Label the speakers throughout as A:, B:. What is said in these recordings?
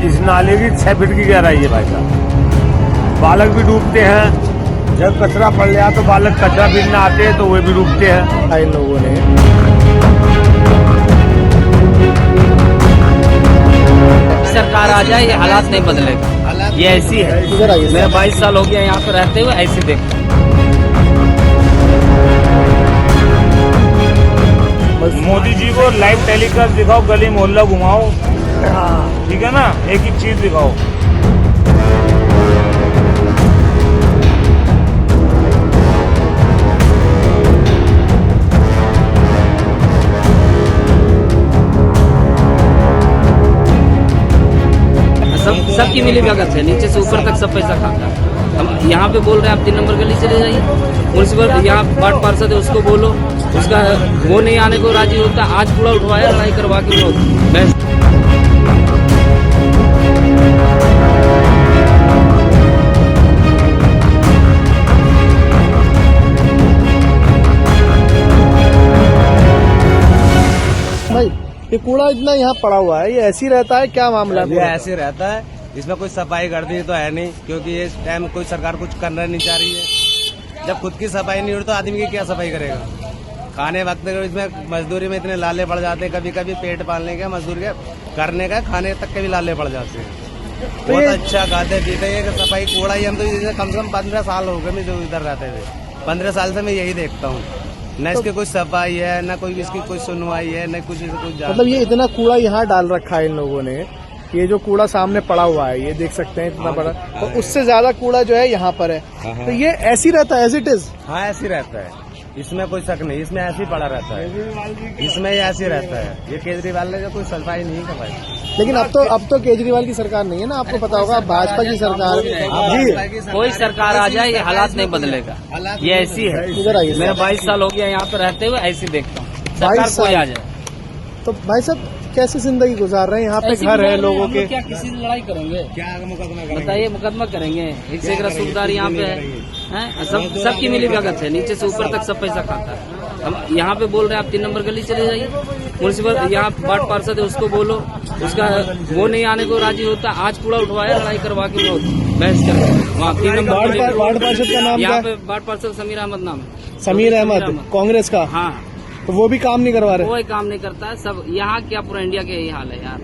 A: इस नाले की 6 फीट की गहराई है भाई साहब। बालक भी डूबते हैं, जब कचरा पड़ गया तो बालक कचरा बीनने आते हैं तो वे भी डूबते हैं।
B: इन लोगों ने
C: सरकार आ जाए ये हालात नहीं बदलेगा, ये ऐसी है।
B: इधर आइए।
C: मैं 22 साल हो गया यहाँ पे रहते हुए ऐसे देखता हूँ।
A: मोदी जी को लाइव टेलीकास्ट दिखाओ, गली मोहल्ला घुमाओ, ठीक है ना, एक ही चीज दिखाओ।
C: सबकी मिली भगत है, नीचे से ऊपर तक सब पैसा खाता है। हम यहाँ पे बोल रहे हैं आप 3 नंबर गली चले जाइए, म्यूनसिपल यहाँ वार्ड पार्षद है उसको बोलो, उसका वो नहीं आने को राजी होता। आज पूरा उठवाया, लड़ाई करवा के बहस।
B: भाई ये कूड़ा इतना यहाँ पड़ा हुआ है, ये ऐसे ही रहता है, क्या मामला है?
D: ये ऐसे रहता है, इसमें कोई सफाई कर दी तो है नहीं, क्योंकि इस टाइम कोई सरकार कुछ करना नहीं चाह रही है। जब खुद की सफाई नहीं हो तो आदमी की क्या सफाई करेगा? खाने वक्त इसमें मजदूरी में इतने लाले पड़ जाते हैं, कभी कभी पेट पालने का, मजदूरी का करने का, खाने तक के भी लाले पड़ जाते हैं। बहुत अच्छा खाते पीते हैं, सफाई कूड़ा ही हम तो कम से कम 15 साल हो गए मैं जो इधर रहते थे, 15 साल से मैं यही देखता हूँ। न इसकी कोई सफाई है, न कोई इसकी कोई सुनवाई है, न कुछ
B: मतलब ये इतना कूड़ा यहाँ डाल रखा है इन लोगों ने। ये जो कूड़ा सामने पड़ा हुआ है, ये देख सकते हैं इतना बड़ा, तो उससे ज्यादा कूड़ा जो है यहाँ पर है। तो ये ऐसी रहता है, एज इट इज।
D: हाँ ऐसी रहता है, इसमें कोई शक नहीं, इसमें ऐसे ही पड़ा रहता है, इसमें ही ऐसे रहता है। ये केजरीवाल ने कोई सफाई नहीं करवाई।
B: लेकिन अब तो केजरीवाल की सरकार नहीं है ना, आपको पता होगा, भाजपा की सरकार जी।
C: कोई सरकार आ जाए ये हालात नहीं बदलेगा, ये ऐसी है।
B: इधर आइए।
C: मैं 22 साल हो गया यहाँ पे रहते हुए ऐसे देखता हूँ। सरकार कोई आ जाए
B: तो भाई साहब कैसे जिंदगी गुजार रहे हैं? यहाँ पे घर है लोगों के,
C: क्या किसी से लड़ाई करेंगे?
D: क्या मुकदमा करेंगे?
C: बताइए, मुकदमा करेंगे। एक से एक रसूखदार यहाँ पे है, सबकी मिली भगत है, नीचे से ऊपर तक सब पैसा खाता है। हम यहाँ पे बोल रहे हैं आप 3 नंबर गली चले जाइए, म्यूनसिपल यहाँ वार्ड पार्षद है उसको बोलो, उसका वो नहीं आने को राजी होता। आज पूरा उठवाया, लड़ाई करवा के बहस कर वहाँ 3 नंबर
B: वार्ड पार्षद का नाम
C: यहाँ
B: क्या?
C: पे वार्ड पार्षद समीर अहमद नाम है।
B: समीर अहमद, कांग्रेस का।
C: हाँ,
B: तो वो भी काम नहीं करवा रहे?
C: कोई काम नहीं करता है। सब यहाँ क्या पूरा इंडिया के यही हाल है यार।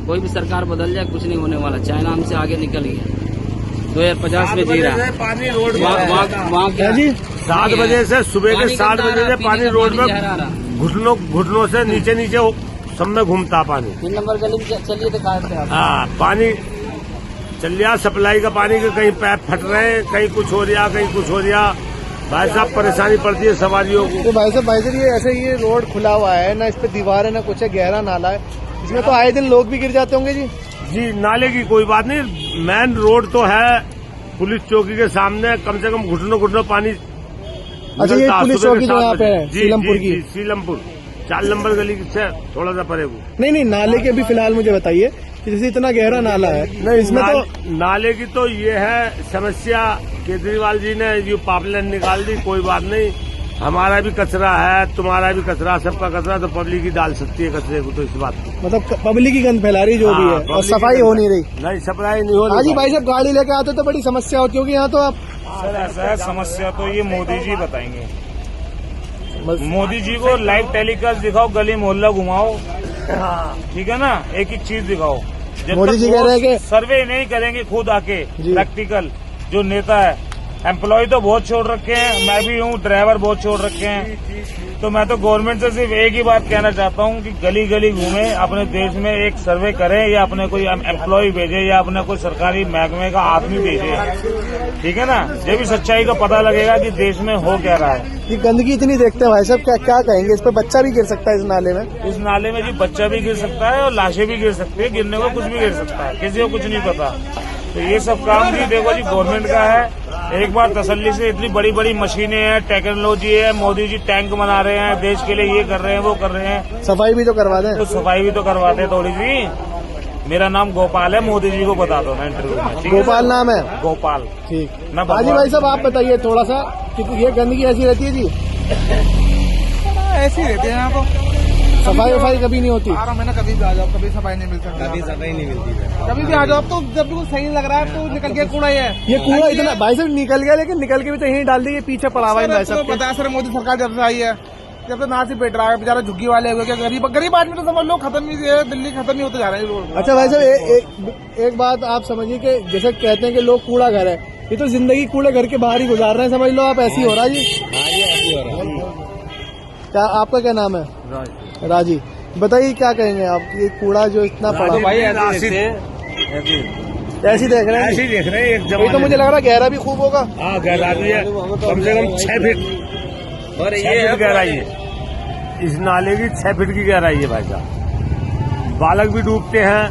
C: कोई भी सरकार बदल जाए कुछ नहीं होने वाला। चाइना हमसे आगे निकल गया, 2050 में जी रहा है।
A: पानी रोड
C: वहाँ क्या
B: जी
A: 7 बजे से सुबह के 7 बजे से पानी रोड में घुटनों से नीचे सब में घूमता पानी।
C: 3 नंबर गली में चलिए तो कहा
A: हाँ, पानी चल रहा, सप्लाई का पानी के कहीं पैप फट रहे हैं, कहीं कुछ हो रहा, कहीं कुछ हो रहा। भाई साहब परेशानी पड़ती है सवारियों को।
B: तो भाई साहब ये ऐसे ये रोड खुला हुआ है ना, इस पे दीवार है ना कुछ है, गहरा नाला है, इसमें तो आए दिन लोग भी गिर जाते होंगे जी।
A: जी नाले की कोई बात नहीं, मेन रोड तो है पुलिस चौकी के सामने, कम से कम घुटनों पानी।
B: अच्छा, ये पुलिस चौकी जो यहाँ पे है सीलमपुर की?
A: सीलमपुर 4 नंबर गली से थोड़ा सा परे को।
B: नहीं, नाले के भी फिलहाल मुझे बताइए कि जैसे इतना गहरा नाला है, नहीं इसमें तो
A: नाले की तो ये है समस्या, केजरीवाल जी ने जो पाइपलाइन निकाल दी, कोई बात नहीं, हमारा भी कचरा है, तुम्हारा भी कचरा, सबका कचरा, तो पब्लिक ही डाल सकती है कचरे को। तो इस बात को
B: मतलब पब्लिक ही गंद फैला रही जो भी है, और सफाई हो नहीं रही।
A: नहीं, सफाई नहीं हो
B: हाँ जी
A: रही।
B: भाई साहब, गाड़ी लेके आते तो बड़ी समस्या होती होगी यहाँ तो। आप
E: सर ऐसा है, समस्या तो ये मोदी जी बताएंगे। मोदी जी को लाइव टेलीकास्ट दिखाओ, गली मोहल्ला घुमाओ, ठीक है ना, एक एक चीज दिखाओ।
B: मोदी जी कह रहे हैं कि
E: सर्वे नहीं करेंगे खुद आके प्रैक्टिकल, जो नेता है। एम्प्लॉय तो बहुत छोड़ रखे हैं, मैं भी हूँ, ड्राइवर बहुत छोड़ रखे हैं। तो मैं तो गवर्नमेंट से सिर्फ एक ही बात कहना चाहता हूँ कि गली गली घूमे, अपने देश में एक सर्वे करें, या अपने कोई एम्प्लॉय भेजे, या अपने कोई सरकारी महकमे का आदमी भेजे, ठीक है ना। जब भी सच्चाई का पता लगेगा कि देश में हो क्या रहा है।
B: ये गंदगी इतनी देखते हैं भाई साहब, क्या कहेंगे इस पे? बच्चा भी गिर सकता है इस नाले में।
E: इस नाले में जी बच्चा भी गिर सकता है और लाशें भी गिर सकती है, गिरने को कुछ भी गिर सकता है, किसी को कुछ नहीं पता। तो ये सब काम जी देखो जी गवर्नमेंट का है। एक बार तसल्ली से, इतनी बड़ी बड़ी मशीनें हैं, टेक्नोलॉजी है, मोदी जी टैंक बना रहे हैं देश के लिए, ये कर रहे हैं, वो कर रहे हैं,
B: सफाई भी तो करवा दें।
E: तो सफाई भी तो करवाते हैं थोड़ी सी। मेरा नाम गोपाल है, मोदी जी को बता दो ना इंटरव्यू में, ठीक है?
B: गोपाल नाम है?
E: गोपाल,
B: ठीक।
E: ना
B: हाजी भाई साहब आप बताइए थोड़ा सा कि ये गंदगी ऐसी रहती है जी?
F: ऐसी रहती है यहाँ तो,
B: सफाई वफाई कभी नहीं होती?
F: 12 महीना कभी भी आ जाओ, कभी सफाई नहीं मिलती,
D: कभी सफाई नहीं मिलती है।
F: कभी भी आ जाओ। अब तो जब भी कुछ सही नहीं लग रहा है तो निकल के कूड़ा ही है।
B: ये कूड़ा इतना भाई साहब निकल गया, लेकिन निकल के भी तो यहीं डाल दिए, पीछे पड़ा हुआ है भाई साहब।
F: पता है सर, मोदी सरकार जब से आई है, जब से नाच ही पेट रहा है बेचारा, झुग्गी वाले हुए क्या, गरीब आदमी तो समझ लो खत्म ही है, दिल्ली खत्म ही होते जा रहे हैं रोड।
B: अच्छा भाई साहब एक बात आप समझिए कि जैसे कहते हैं कि लोग कूड़ा घर है, ये तो जिंदगी कूड़े घर के बाहर ही गुजार रहे हैं, समझ लो आप। ऐसी हो रहा है जी। क्या आपका क्या नाम है? राजी। बताइए क्या कहेंगे आप, ये कूड़ा जो इतना पड़ा
A: भाई
B: ऐसी देख रहे हैं?
A: ऐसे ही देख रहे हैं। एक
B: ये तो मुझे लग रहा है गहरा भी खूब होगा।
A: हाँ, गहरा भी है, कम से कम 6 फीट और 6 फीट गहराई है इस नाले की। 6 फीट की गहराई है भाई साहब। बालक भी डूबते हैं,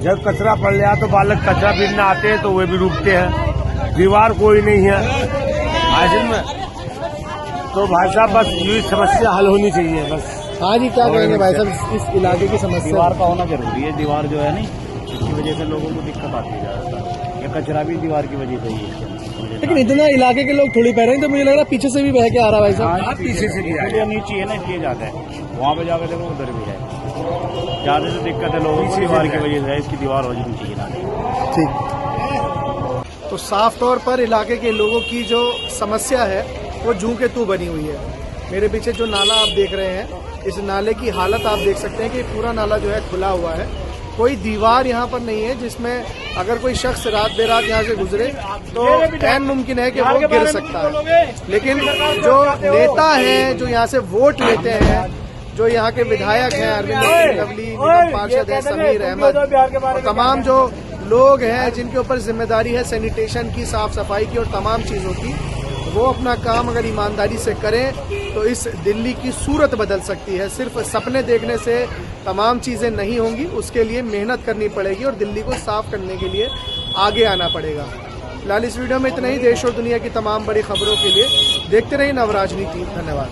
A: जब कचरा पड़ गया तो बालक कचरा पीने आते हैं तो वे भी डूबते हैं। दीवार कोई नहीं है हाजिर में, तो भाई साहब बस ये समस्या हल होनी चाहिए बस। हाँ जी, क्या कहेंगे भाई साहब इस इलाके की समस्या?
G: दीवार का होना जरूरी है। दीवार जो है नहीं, इसकी वजह से लोगों को दिक्कत आती है ज्यादातर। ये कचरा भी दीवार की वजह से ही है।
B: लेकिन इतना इलाके के लोग थोड़ी बह रहे हैं, तो मुझे लग रहा है पीछे से भी बह के आ रहा है भाई साहब।
G: हाँ,
A: पीछे से भी
G: जो नीचे है ना, इसलिए जाता है। वहाँ पे जाकर देखो उधर भी है। ज्यादा से दिक्कत है लोगों को दीवार की वजह से। इसकी दीवार हो जानी चाहिए ना।
B: ठीक। तो साफ तौर पर इलाके के लोगों की जो समस्या है वो जूं के तू बनी हुई है। मेरे पीछे जो नाला आप देख रहे हैं, इस नाले की हालत आप देख सकते हैं कि पूरा नाला जो है खुला हुआ है। कोई दीवार यहाँ पर नहीं है जिसमें अगर कोई शख्स रात बेरात यहाँ से गुजरे तो ऐन मुमकिन है कि वो गिर सकता है। लेकिन जो नेता हैं, जो यहाँ से वोट लेते हैं, जो यहाँ के विधायक हैं, अरविंद लवली, निगम पार्षद है समीर अहमद, और तमाम जो लोग हैं जिनके ऊपर जिम्मेदारी है सैनिटेशन की, साफ सफाई की और तमाम चीजों की, वो अपना काम अगर ईमानदारी से करें तो इस दिल्ली की सूरत बदल सकती है। सिर्फ सपने देखने से तमाम चीजें नहीं होंगी, उसके लिए मेहनत करनी पड़ेगी और दिल्ली को साफ करने के लिए आगे आना पड़ेगा। फिलहाल इस वीडियो में इतना ही। देश और दुनिया की तमाम बड़ी खबरों के लिए देखते रहिए नवराजनीति। धन्यवाद।